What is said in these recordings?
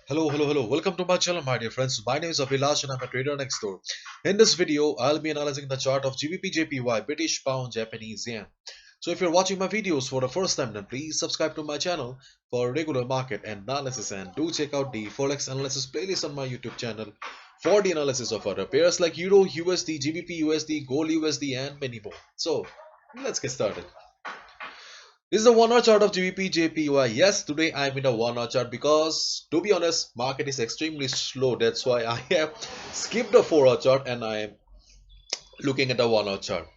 Hello. Welcome to my channel, my dear friends. My name is Abhilash and I'm a trader next door. In this video, I'll be analyzing the chart of GBP JPY, British Pound, Japanese Yen. So if you're watching my videos for the first time, then please subscribe to my channel for regular market analysis and do check out the Forex analysis playlist on my YouTube channel for the analysis of other pairs like Euro, USD, GBP, USD, Gold, USD, and many more. So let's get started. This is the 1 hour chart of GBP JPY. Yes, today I'm in a 1 hour chart because to be honest, market is extremely slow. That's why I have skipped the 4 hour chart and I am looking at the 1 hour chart.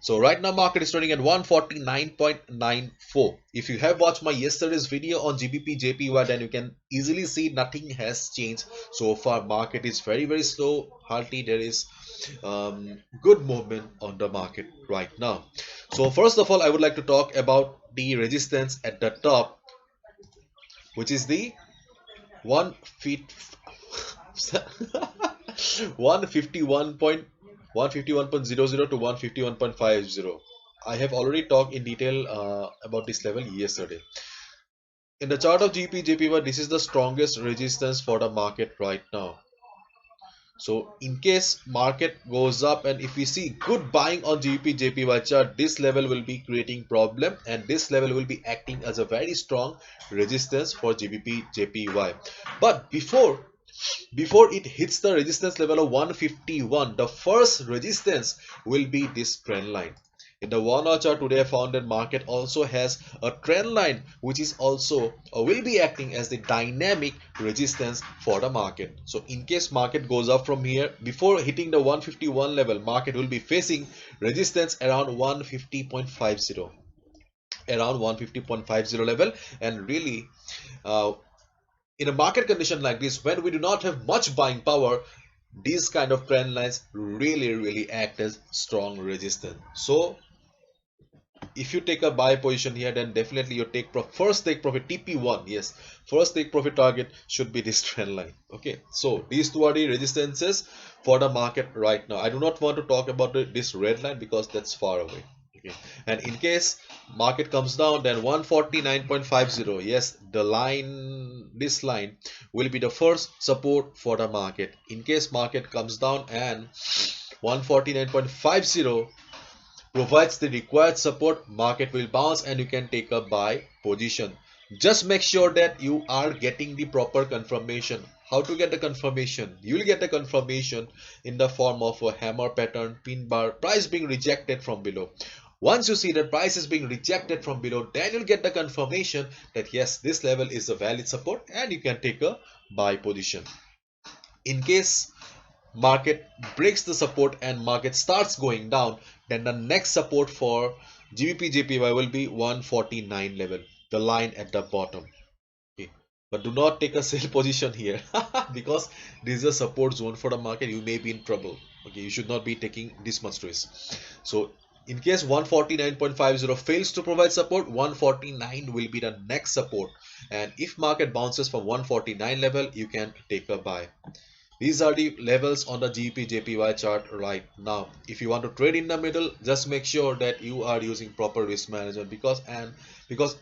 So right now market is trading at 149.94. If you have watched my yesterday's video on GBP JPY, then you can easily see nothing has changed so far. Market is very slow. Hardly there is good movement on the market right now. So first of all, I would like to talk about the resistance at the top, which is the 1 feet 151.00 to 151.50. I have already talked in detail about this level yesterday. In the chart of GBP JPY, this is the strongest resistance for the market right now. So in case market goes up and if we see good buying on GBP JPY chart, this level will be creating problem and this level will be acting as a very strong resistance for GBP JPY. But before it hits the resistance level of 151, the first resistance will be this trend line. In the 1 hour chart today, I found that market also has a trend line which is also will be acting as the dynamic resistance for the market. So in case market goes up from here, before hitting the 151 level, market will be facing resistance around 150.50, around 150.50 level. And really in a market condition like this, when we do not have much buying power, these kind of trend lines really act as strong resistance. So if you take a buy position here, then definitely you first take profit TP1. Yes, first take profit target should be this trend line. Okay, so these two are the resistances for the market right now. I do not want to talk about this red line because that's far away. Okay, and in case market comes down, then 149.50, yes, the line, this line will be the first support for the market. In case market comes down and 149.50 provides the required support, market will bounce and you can take a buy position. Just make sure that you are getting the proper confirmation. How to get the confirmation? You will get the confirmation in the form of a hammer pattern, pin bar, price being rejected from below. Once you see that price is being rejected from below, then you'll get the confirmation that yes, this level is a valid support and you can take a buy position. In case market breaks the support and market starts going down, then the next support for GBP JPY will be 149 level, the line at the bottom. Okay, but do not take a sell position here because this is a support zone for the market. You may be in trouble. Okay, you should not be taking this much risk. So in case 149.50 fails to provide support, 149 will be the next support, and if market bounces from 149 level, you can take a buy. These are the levels on the GBP JPY chart right now. If you want to trade in the middle, just make sure that you are using proper risk management, because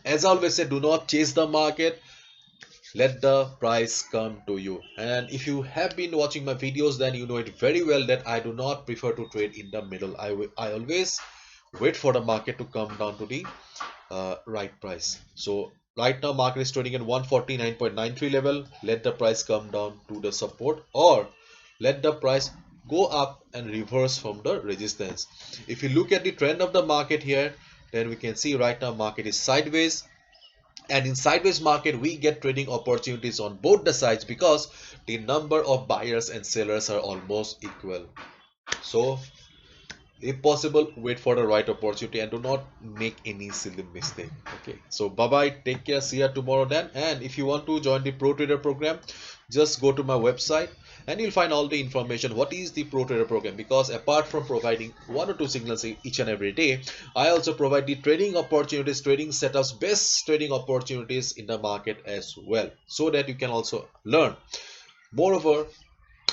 as I always say, do not chase the market, let the price come to you. And if you have been watching my videos, then you know it very well that I do not prefer to trade in the middle. I always wait for the market to come down to the right price. So right now market is trading at 149.93 level. Let the price come down to the support, or let the price go up and reverse from the resistance. If you look at the trend of the market here, then we can see right now market is sideways, and in sideways market we get trading opportunities on both the sides because the number of buyers and sellers are almost equal. So if possible, wait for the right opportunity and do not make any silly mistake. Okay, so bye bye, take care, see you tomorrow then. And if you want to join the Pro Trader program, just go to my website and you'll find all the information. What is the Pro Trader program? Because apart from providing 1 or 2 signals each and every day, I also provide the trading opportunities, trading setups, best trading opportunities in the market as well, so that you can also learn. Moreover,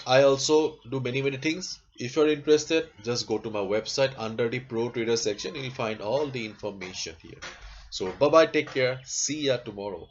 I also do many things. If you're interested, just go to my website. Under the Pro Trader section, you'll find all the information here. So bye bye, take care, see ya tomorrow.